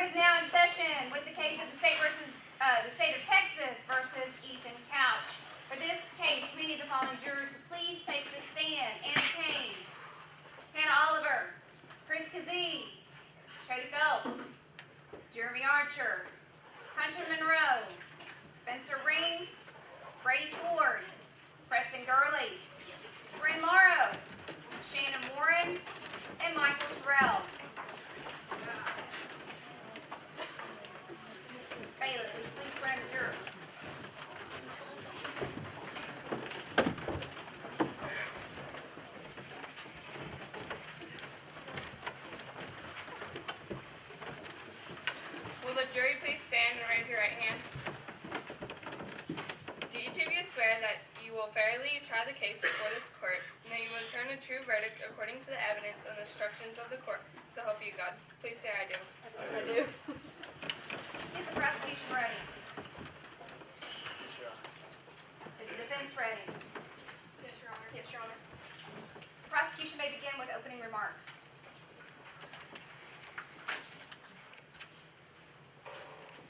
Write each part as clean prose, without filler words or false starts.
is now in session with the case of the state of Texas versus Ethan Couch. For this case, we need the following jurors to please take the stand. Anna Kane, Hannah Oliver, Chris Kazee, Cody Phelps, Jeremy Archer, Hunter Monroe, Spencer Ring, Brady Ford, Preston Gurley, Bryn Morrow, Shannon Warren, and Michael Terrell. Bailiff, will you please swear the juror? Will the jury please stand and raise your right hand? Do each of you swear that you will fairly try the case before this court, and that you will return a true verdict according to the evidence and the instructions of the court? So help you God. Please say I do. I do. Is the prosecution ready? Yes, Your Honor. Is the defense ready? Yes, Your Honor. Yes, Your Honor. The prosecution may begin with opening remarks.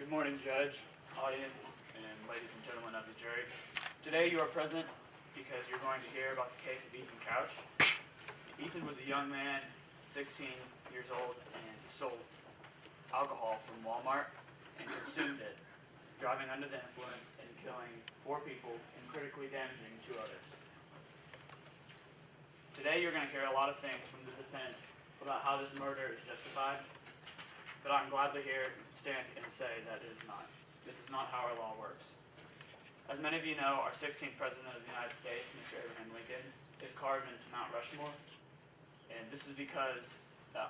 Good morning, Judge, audience, and ladies and gentlemen of the jury. Today you are present because you're going to hear about the case of Ethan Couch. Ethan was a young man, 16 years old, and he sold alcohol from Walmart and consumed it, driving under the influence and killing 4 people and critically damaging 2 others. Today you're going to hear a lot of things from the defense about how this murder is justified, but I'm glad to stand and say that it is not. This is not how our law works. As many of you know, our 16th President of the United States, Mr. Abraham Lincoln, is carved into Mount Rushmore, and this is because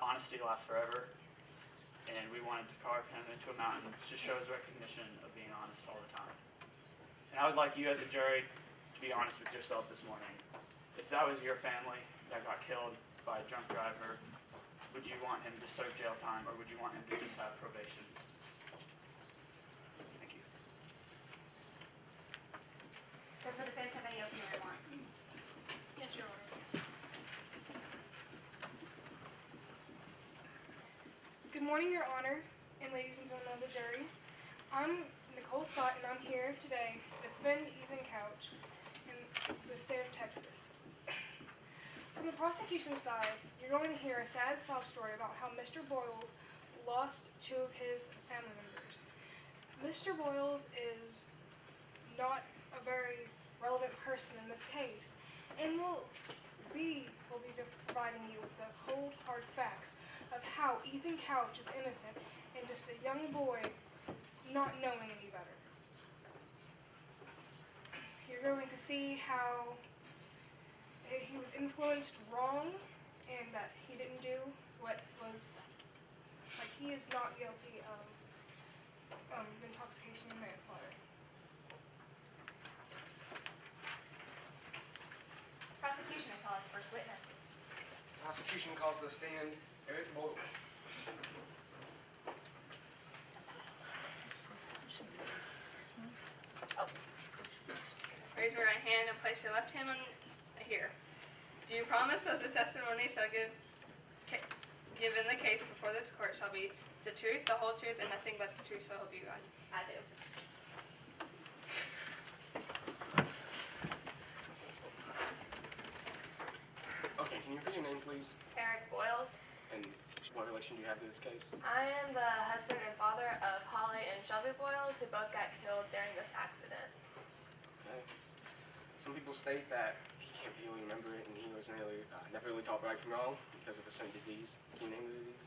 honesty lasts forever, and we wanted to carve him into a mountain to show his recognition of being honest all the time. And I would like you as a jury to be honest with yourself this morning. If that was your family that got killed by a drunk driver, would you want him to serve jail time, or would you want him to just have probation? Thank you. Does the defense have any opening remarks? Yes, Your Honor. Good morning, Your Honor, and ladies and gentlemen of the jury. I'm Nicole Scott, and I'm here today to defend Ethan Couch in the state of Texas. From the prosecution side, you're going to hear a sad sob story about how Mr. Boyles lost 2 of his family members. Mr. Boyles is not a very relevant person in this case, and we will be providing you with the cold, hard facts of how Ethan Couch is innocent and just a young boy not knowing any better. You're going to see how he was influenced wrong and that he didn't do what was, like, he is not guilty of intoxication and manslaughter. Prosecution will call its first witness. Prosecution calls to the stand Eric Boyles. Raise your right hand and place your left hand on here. Do you promise that the testimony shall give in the case before this court shall be the truth, the whole truth, and nothing but the truth, so help you God? I do. Okay, can you repeat your name, please? Eric Boyles. And what relation do you have to this case? I am the husband and father of Holly and Shelby Boyles, who both got killed during this accident. Okay. Some people state that he can't really remember it and he was never really taught right from wrong because of a certain disease. Can you name the disease?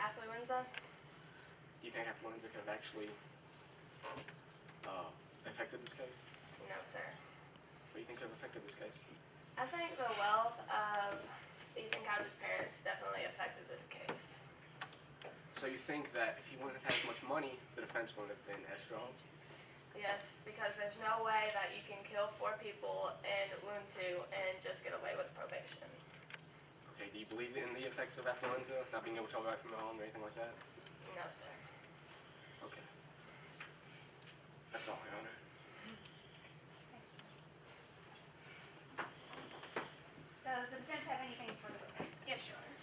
Affluenza. Do you think affluenza could have actually affected this case? No, sir. What do you think could have affected this case? I think the wealth of Ethan Couch's parents definitely affected this case. So you think that if he wouldn't have had as much money, the defense wouldn't have been as strong? Yes, because there's no way that you can kill 4 people and wound 2 and just get away with probation. Okay, do you believe in the effects of affluenza, not being able to tell right from wrong or anything like that? No, sir. Okay. That's all, Your Honor. Does the defense have anything further? Yes, Your Honor.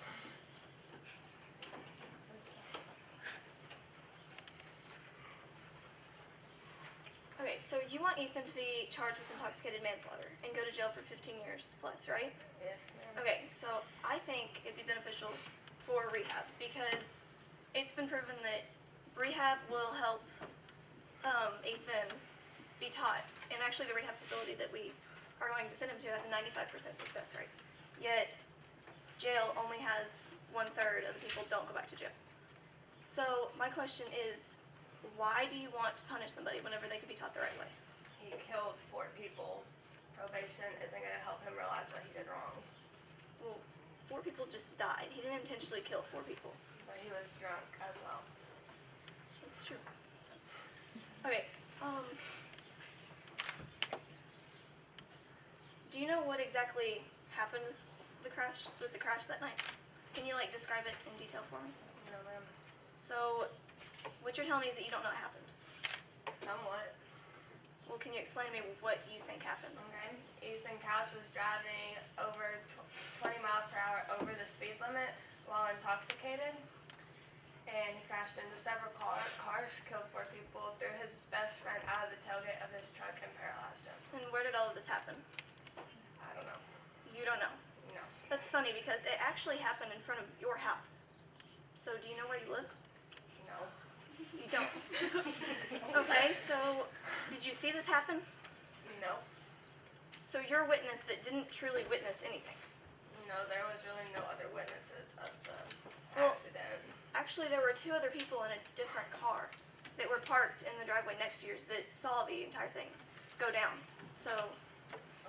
so you want Ethan to be charged with intoxicated manslaughter and go to jail for 15 years plus, right? Yes, ma'am. Okay, so I think it'd be beneficial for rehab because it's been proven that rehab will help Ethan be taught. And actually, the rehab facility that we are going to send him to has a 95% success rate. Yet, jail only has 1/3 of the people don't go back to jail. So my question is, why do you want to punish somebody whenever they could be taught the right way? He killed 4 people. Probation isn't going to help him realize what he did wrong. Well, 4 people just died. He didn't intentionally kill 4 people. But he was drunk as well. It's true. Okay, do you know what exactly happened with the crash that night? Can you, like, describe it in detail for me? No, ma'am. So, what you're telling me is that you don't know what happened. Somewhat. Well, can you explain to me what you think happened? Okay. Ethan Couch was driving over 20 miles per hour over the speed limit while intoxicated. And he crashed into several cars, killed 4 people, threw his best friend out of the tailgate of his truck and paralyzed him. And where did all of this happen? I don't know. You don't know. No. That's funny because it actually happened in front of your house. So, do you know where you live? No. You don't. Okay, so did you see this happen? No. So you're a witness that didn't truly witness anything. No, there was really no other witnesses of the Well- accident. Actually, there were 2 other people in a different car that were parked in the driveway next to yours that saw the entire thing go down. So,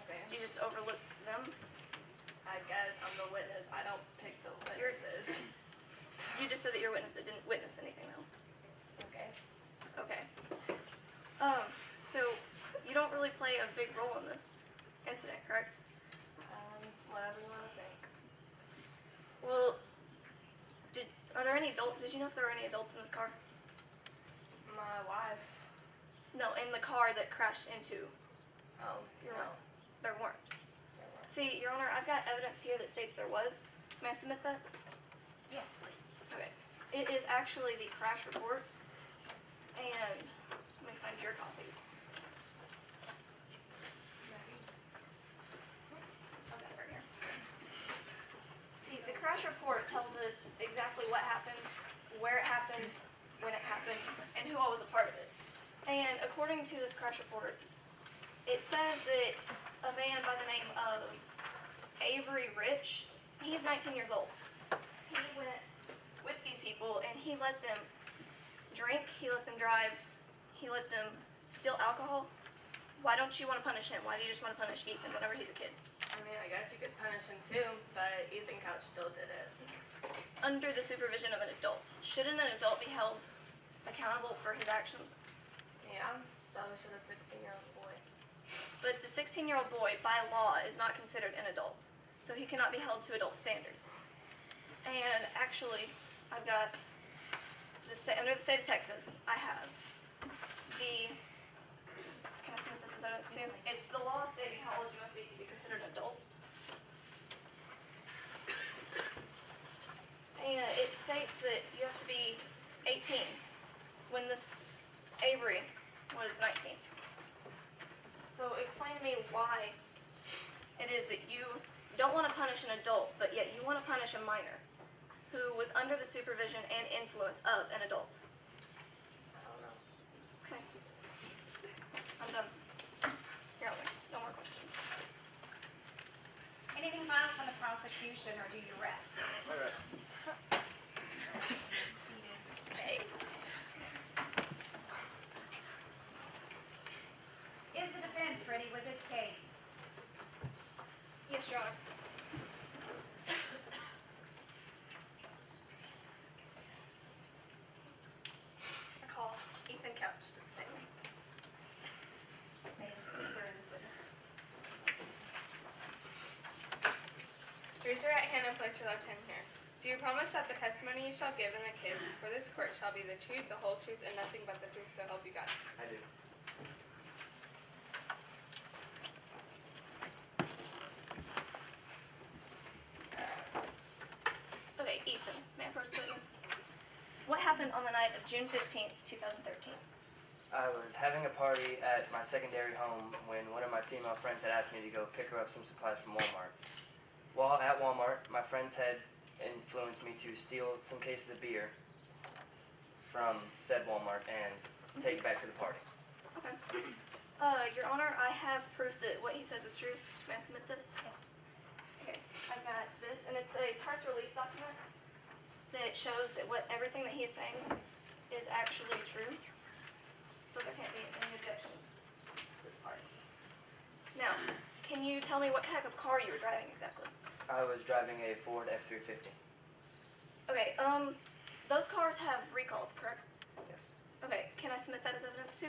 Okay. you just overlooked them? I guess I'm the witness. I don't pick the You're- witnesses. You just said that you're a witness that didn't witness anything, though. Okay. Okay. So you don't really play a big role in this incident, correct? Whatever you want to think. Well, did you know if there were any adults in this car? My wife. No, in the car that crashed into. Oh, You're no. right. There weren't. There weren't. See, Your Honor, I've got evidence here that states there was. May I submit that? Yes, please. Okay. It is actually the crash report, and let me find your copies. Okay, right here. See, the crash report tells us exactly what happened, where it happened, when it happened, and who all was a part of it. And according to this crash report, it says that a man by the name of Avery Rich, he's 19 years old. He went with these people and he let them drink, he let them drive, he let them steal alcohol. Why don't you want to punish him? Why do you just want to punish Ethan whenever he's a kid? I mean, I guess you could punish him too, but Ethan Couch still did it. Under the supervision of an adult. Shouldn't an adult be held accountable for his actions? Yeah, so should a 16-year-old boy. But the 16-year-old boy, by law, is not considered an adult. So he cannot be held to adult standards. And actually, I've got, under the state of Texas, I have can I submit this as evidence too? It's the law stating how old you must be to be considered an adult. And it states that you have to be 18 when this Avery was 19. So explain to me why it is that you don't want to punish an adult, but yet you want to punish a minor who was under the supervision and influence of an adult. I don't know. Okay. I'm done. You're over. No more questions. Anything final from the prosecution, or do you rest? All right. Seated. Okay. Is the defense ready with its case? Yes, Your Honor. I call Ethan Couch to the stand. May I swear in this witness? Raise your right hand and place your left hand here. Do you promise that the testimony you shall give in the case before this court shall be the truth, the whole truth, and nothing but the truth, so help you God? I do. Okay, Ethan, may I approach the witness? What happened on the night of June 15th, 2013? I was having a party at my secondary home when one of my female friends had asked me to go pick her up some supplies from Walmart. While at Walmart, my friends had influenced me to steal some cases of beer from said Walmart and take it back to the party. Okay. Your Honor, I have proof that what he says is true. May I submit this? Yes. Okay, I've got this, and it's a press release document that shows that everything that he is saying is actually true. So there can't be any objections to this part. Now, can you tell me what type of car you were driving exactly? I was driving a Ford F-350. Okay, those cars have recalls, correct? Yes. Okay, can I submit that as evidence too?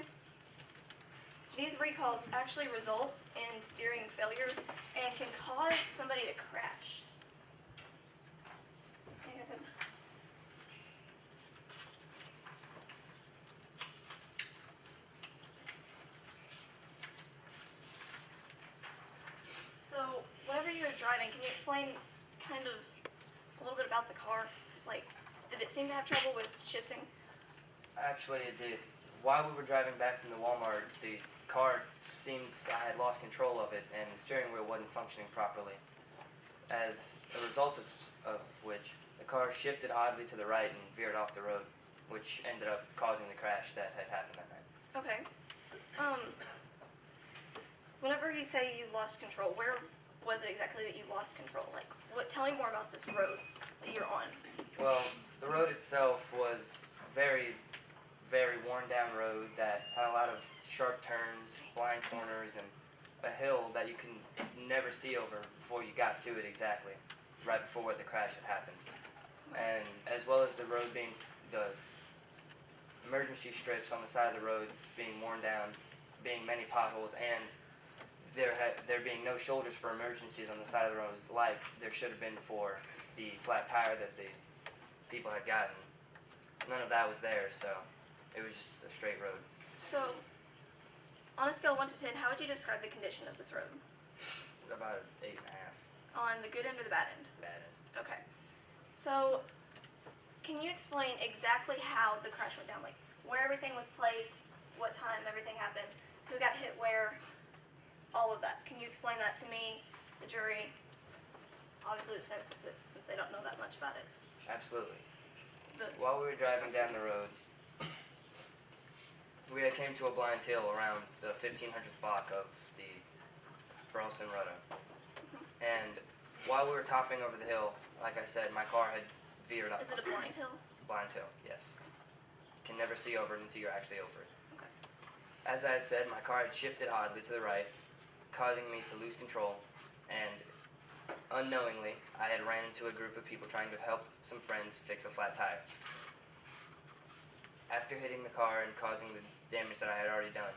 These recalls actually result in steering failure and can cause somebody to crash. And so, whenever you were driving, can you explain kind of a little bit about the car? Like, did it seem to have trouble with shifting? Actually, it did. While we were driving back from the Walmart, the car seemed I had lost control of it, and the steering wheel wasn't functioning properly. As a result of which, the car shifted oddly to the right and veered off the road, which ended up causing the crash that had happened that night. Okay. Whenever you say you lost control, where was it exactly that you lost control? Like, tell me more about this road that you're on. Well, the road itself was very, very worn down road that had a lot of sharp turns, blind corners, and a hill that you can never see over before you got to it exactly, right before the crash had happened. And as well as the road being, the emergency strips on the side of the road being worn down, being many potholes, and there being no shoulders for emergencies on the side of the roads like there should have been for the flat tire that the people had gotten. None of that was there, so it was just a straight road. So, on a scale of 1 to 10, how would you describe the condition of this road? About 8.5. On the good end or the bad end? Bad end. Okay. So, can you explain exactly how the crash went down? Like, where everything was placed, what time everything happened, who got hit where, all of that. Can you explain that to me, the jury, obviously the defense, since they don't know that much about it? Absolutely. While we were driving down the road, we came to a blind hill around the 1500th block of the Burleson Rudder. And while we were topping over the hill, like I said, my car had veered up. Is it a blind hill? Blind hill, yes. You can never see over it until you're actually over it. Okay. As I had said, my car had shifted oddly to the right, causing me to lose control, and unknowingly, I had ran into a group of people trying to help some friends fix a flat tire. After hitting the car and causing the damage that I had already done,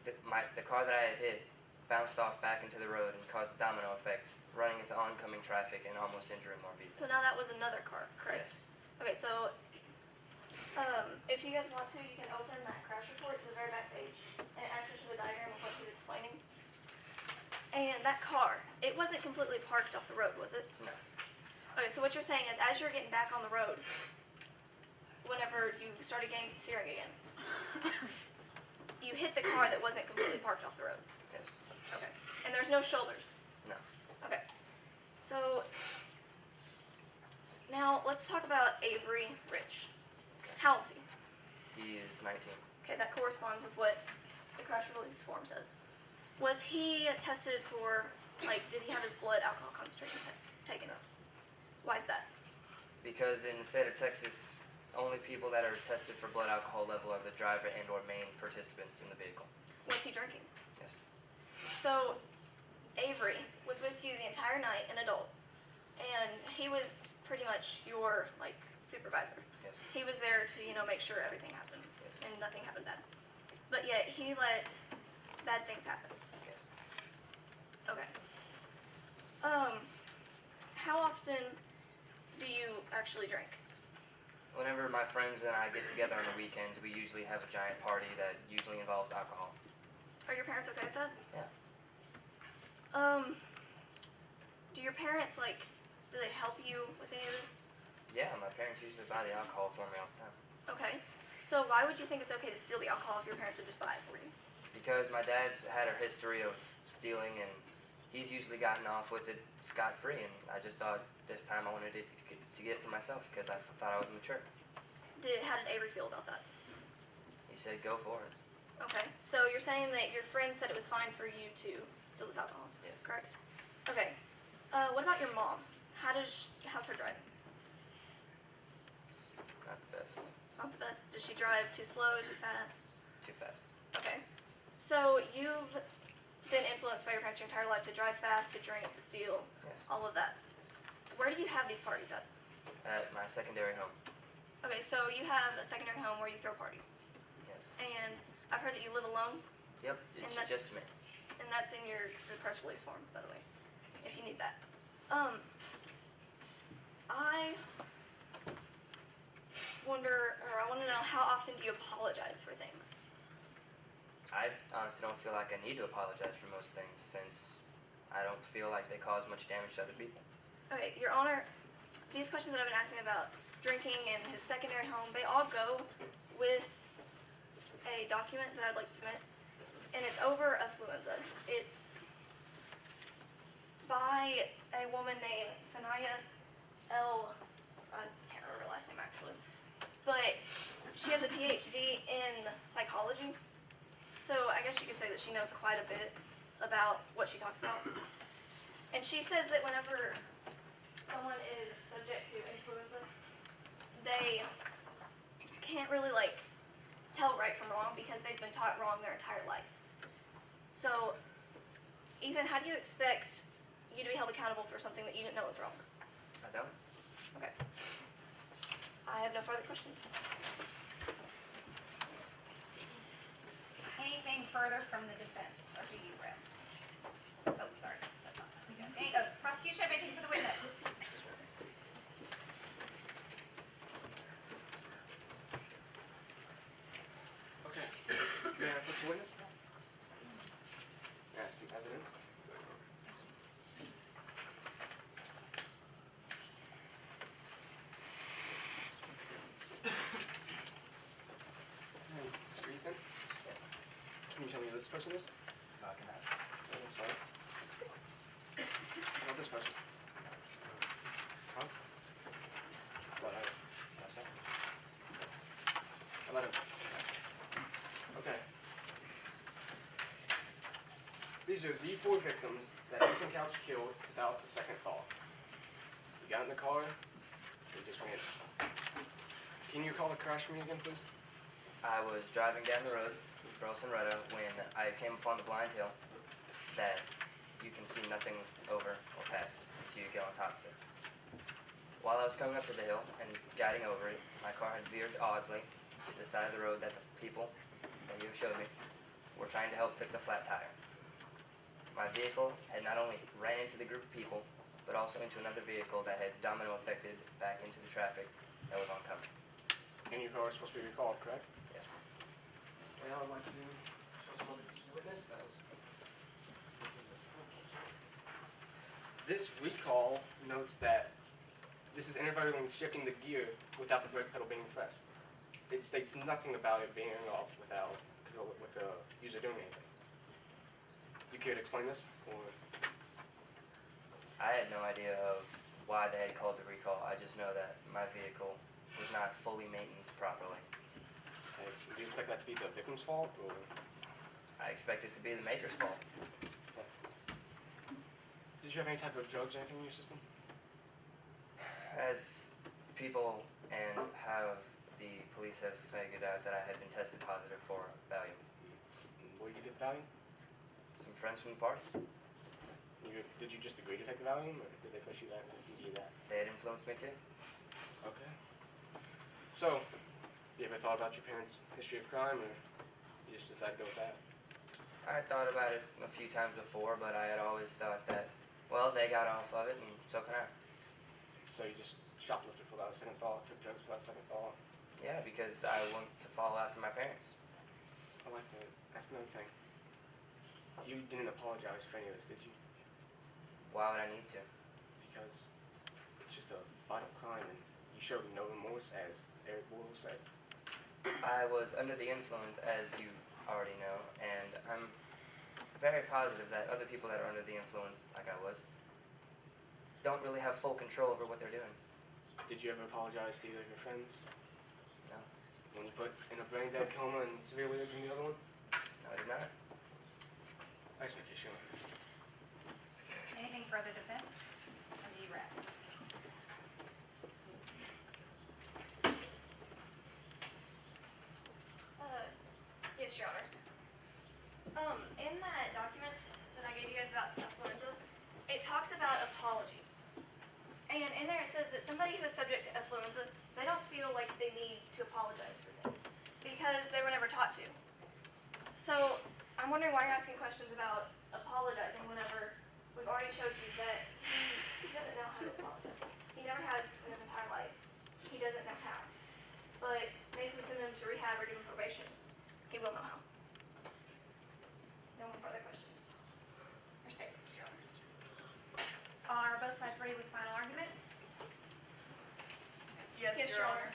the car that I had hit bounced off back into the road and caused a domino effect, running into oncoming traffic and almost injuring more people. So now that was another car, correct? Yes. Okay, so if you guys want to, you can open that crash report to the very back page, and it actually shows the diagram of what he's explaining. And that car, it wasn't completely parked off the road, was it? No. Okay, so what you're saying is as you're getting back on the road, whenever you started getting steering again, you hit the car that wasn't completely parked off the road. Yes. Okay. And there's no shoulders. No. Okay. So now let's talk about Avery Rich. How old is he? He is 19. Okay, that corresponds with what the crash release form says. Was he tested for, like, did he have his blood alcohol concentration taken? No. Why is that? Because in the state of Texas, only people that are tested for blood alcohol level are the driver and or main participants in the vehicle. Was he drinking? Yes. So, Avery was with you the entire night, an adult, and he was pretty much your, like, supervisor. Yes. He was there to, make sure everything happened, Yes. and nothing happened bad. But yet, he let bad things happen. Yes. Okay. How often do you actually drink? Whenever my friends and I get together on the weekends, we usually have a giant party that usually involves alcohol. Are your parents okay with that? Yeah. Do your parents, do they help you with any of this? Yeah, my parents usually buy the alcohol for me all the time. Okay. So why would you think it's okay to steal the alcohol if your parents would just buy it for you? Because my dad's had a history of stealing, and he's usually gotten off with it scot-free, and I just thought this time I wanted to get it for myself because I thought I was mature. How did Avery feel about that? He said, go for it. Okay, so you're saying that your friend said it was fine for you to steal this alcohol? Yes. Correct. Okay. What about your mom? How's her driving? Not the best. Not the best. Does she drive too slow, too fast? Too fast. Okay. So you've been influenced by your parents your entire life to drive fast, to drink, to steal, Yes. all of that. Where do you have these parties at? At my secondary home. Okay, so you have a secondary home where you throw parties. Yes. And I've heard that you live alone, Yep, And it's that's- just me. and that's in the press release form, by the way, if you need that. I want to know, how often do you apologize for things? I honestly don't feel like I need to apologize for most things since I don't feel like they cause much damage to other people. Okay, Your Honor, these questions that I've been asking about drinking and his secondary home, they all go with a document that I'd like to submit, and it's over affluenza. It's by a woman named Sanaya L. I can't remember her last name actually, but she has a PhD in psychology, so I guess you could say that she knows quite a bit about what she talks about. And she says that whenever someone is subject to influenza, they can't really tell right from wrong because they've been taught wrong their entire life. So, Ethan, how do you expect you to be held accountable for something that you didn't know was wrong? I don't. Okay. I have no further questions. Anything further from the defense, or do you rest? Oh, sorry, that's not good. Prosecution, anything for the witness? Okay. May I put the witness? May I have some evidence? Mr. Ethan? Can you tell me who this person is? I can have. Yeah, that's fine. How about this person? Huh? What, That's it. I let him. Okay. These are the 4 victims that Ethan Couch killed without a second thought. He got in the car, he just ran. Can you call the crash for me again, please? I was driving down the road with Burleson Rudder when I came upon the blind hill that you can see nothing over or past until you get on top of it. While I was coming up to the hill and guiding over it, my car had veered oddly to the side of the road that the people that you showed me were trying to help fix a flat tire. My vehicle had not only ran into the group of people, but also into another vehicle that had domino affected back into the traffic that was oncoming. And your car is supposed to be recalled, correct? Yes. Well, I'd like to show some other witness. This recall notes that this is intervalling shifting the gear without the brake pedal being pressed. It states nothing about it being off with the user doing anything. You care to explain this? Or I had no idea of why they had called the recall. I just know that my vehicle was not fully maintained properly. do you expect that to be the victim's fault? Or I expect it to be the maker's fault. did you have any type of drugs or anything in your system? As people and have the police have figured out that I had been tested positive for Valium. Where did you get the Valium? Some friends from the party, Did you just agree to take the Valium, or did they push you that? You that? they had influenced me too. Okay. So, you ever thought about your parents' history of crime, or you just decided to go with that? I had thought about it a few times before, but I had always thought that, well, they got off of it and so can I. So you just shoplifted without a second thought, took drugs without a second thought. Yeah, because I wanted to follow after my parents. I'd like to ask another thing. You didn't apologize for any of this, did you? Why would I need to? Because it's just a vital crime, and you showed no remorse, as Eric Boyle said. I was under the influence, as you already know, and I'm very positive that other people that are under the influence, like I was, don't really have full control over what they're doing. Did you ever apologize to either of your friends? No. When you put in a brain dead coma and severely injured the other one? No, I did not. I just make you sure. Anything further defense? Or do you rest? Yes, Your Honor. In that document that I gave you guys about affluenza, it talks about apologies. And in there it says that somebody who is subject to affluenza, they don't feel like they need to apologize for things because they were never taught to. So I'm wondering why you're asking questions about apologizing whenever we've already showed you that he doesn't know how to apologize. He never has in his entire life. He doesn't know how. But maybe if we send him to rehab or give him probation, he will know how. No more further questions or statements, Your Honor. Are both sides ready with final arguments? Yes, Your Honor.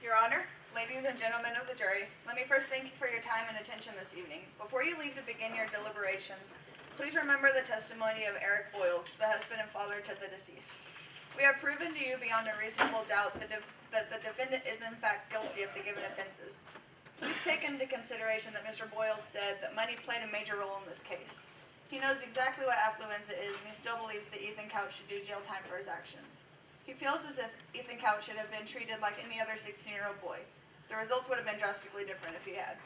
Your Honor, ladies and gentlemen of the jury, let me first thank you for your time and attention this evening. Before you leave to begin your deliberations, please remember the testimony of Eric Boyles, the husband and father to the deceased. We have proven to you beyond a reasonable doubt that the defendant is in fact guilty of the given offenses. Please take into consideration that Mr. Boyles said that money played a major role in this case. He knows exactly what affluenza is, and he still believes that Ethan Couch should do jail time for his actions. He feels as if Ethan Couch should have been treated like any other 16-year-old boy. The results would have been drastically different if he had.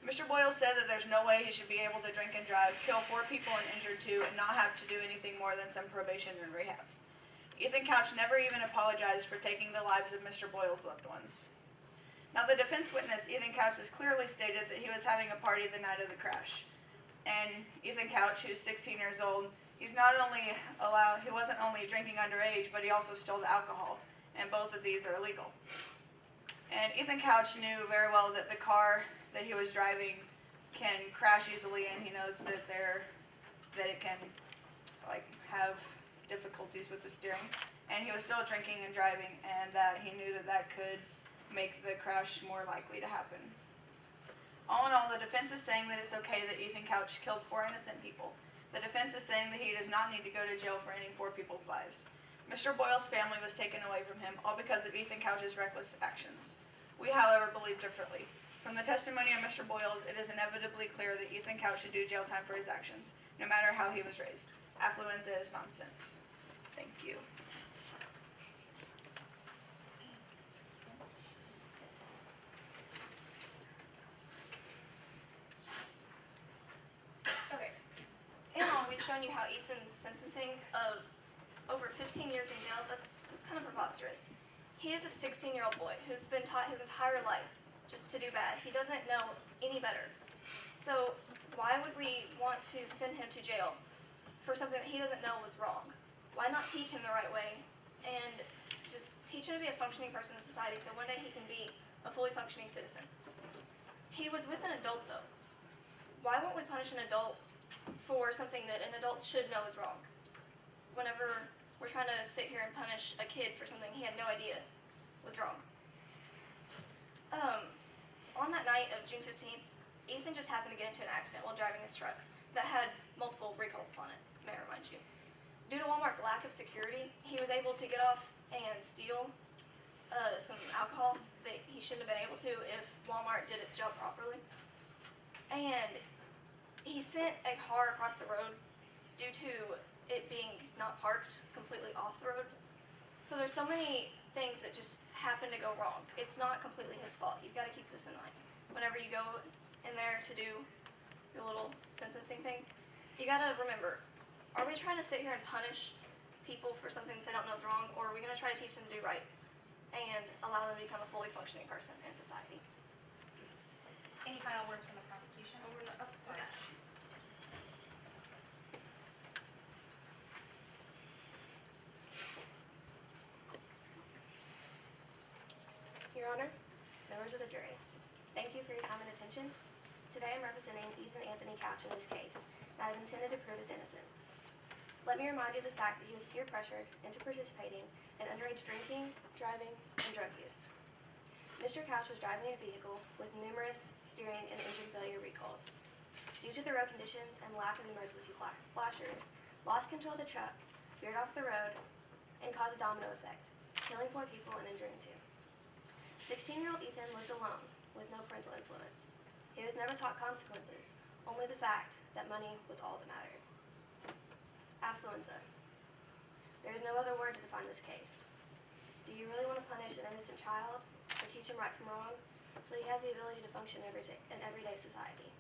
Mr. Boyles said that there's no way he should be able to drink and drive, kill 4 people and injure 2, and not have to do anything more than some probation and rehab. Ethan Couch never even apologized for taking the lives of Mr. Boyles' loved ones. Now, the defense witness, Ethan Couch, has clearly stated that he was having a party the night of the crash. And Ethan Couch, who's 16 years old, he wasn't only drinking underage, but he also stole the alcohol, and both of these are illegal. And Ethan Couch knew very well that the car that he was driving can crash easily, and he knows that it can have difficulties with the steering. And he was still drinking and driving, and that he knew that could make the crash more likely to happen. All in all, the defense is saying that it's okay that Ethan Couch killed 4 innocent people. The defense is saying that he does not need to go to jail for ending 4 people's lives. Mr. Boyles' family was taken away from him, all because of Ethan Couch's reckless actions. We, however, believe differently. From the testimony of Mr. Boyles, it is inevitably clear that Ethan Couch should do jail time for his actions, no matter how he was raised. Affluenza is nonsense. Thank you. Okay. In all, we've shown you how Ethan's sentencing of over 15 years in jail, that's kind of preposterous. He is a 16-year-old boy who's been taught his entire life just to do bad. He doesn't know any better. So why would we want to send him to jail for something that he doesn't know was wrong? Why not teach him the right way and just teach him to be a functioning person in society so one day he can be a fully functioning citizen? He was with an adult, though. Why won't we punish an adult for something that an adult should know is wrong? Whenever we're trying to sit here and punish a kid for something he had no idea was wrong. On that night of June 15th, Ethan just happened to get into an accident while driving his truck that had multiple recalls upon it, may I remind you. Due to Walmart's lack of security, he was able to get off and steal some alcohol that he shouldn't have been able to if Walmart did its job properly. And he sent a car across the road due to it being not parked completely off the road. So there's so many things that just happen to go wrong. It's not completely his fault. You've got to keep this in mind. Whenever you go in there to do your little sentencing thing, you got to remember, are we trying to sit here and punish people for something that they don't know is wrong, or are we going to try to teach them to do right and allow them to become a fully functioning person in society? Any final words from the prosecution? Oh, sorry. Your Honor, members of the jury, thank you for your time and attention. Today I'm representing Ethan Anthony Couch in this case, and I've intended to prove his innocence. Let me remind you of the fact that he was peer pressured into participating in underage drinking, driving, and drug use. Mr. Couch was driving a vehicle with numerous steering and engine failure recalls. Due to the road conditions and lack of emergency flashers, lost control of the truck, veered off the road, and caused a domino effect, killing 4 people and injuring 2. 16-year-old Ethan lived alone with no parental influence. He was never taught consequences, only the fact that money was all that mattered. Affluenza. There is no other word to define this case. Do you really want to punish an innocent child or teach him right from wrong so he has the ability to function in everyday society?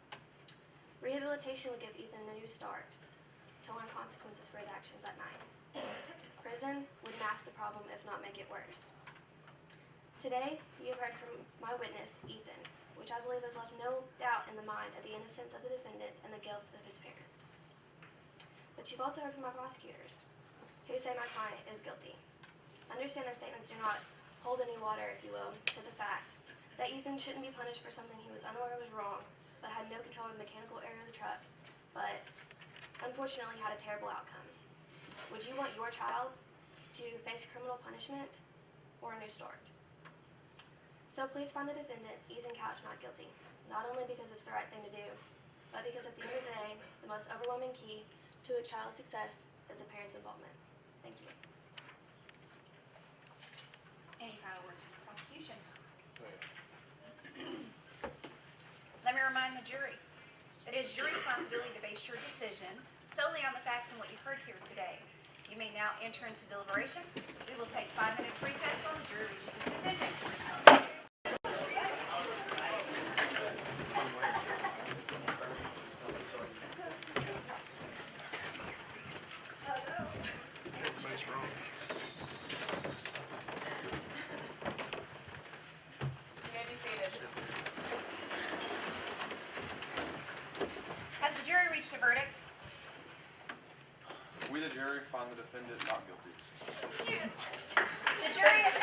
Rehabilitation would give Ethan a new start to learn consequences for his actions at 9. Prison would mask the problem, if not make it worse. Today, you have heard from my witness, Ethan, which I believe has left no doubt in the mind of the innocence of the defendant and the guilt of his parents. But you've also heard from my prosecutors, who say my client is guilty. Understand their statements do not hold any water, if you will, to the fact that Ethan shouldn't be punished for something he was unaware was wrong, but had no control of the mechanical area of the truck, but unfortunately had a terrible outcome. Would you want your child to face criminal punishment or a new start? So please find the defendant, Ethan Couch, not guilty, not only because it's the right thing to do, but because at the end of the day, the most overwhelming key to a child's success is a parent's involvement. Thank you. Any final words from the prosecution? Let me remind the jury that it is your responsibility to base your decision solely on the facts and what you've heard here today. You may now enter into deliberation. We will take 5 minutes recess while the jury reaches its decision. Has the jury reached a verdict? We, the jury, find the defendant not guilty. The jury has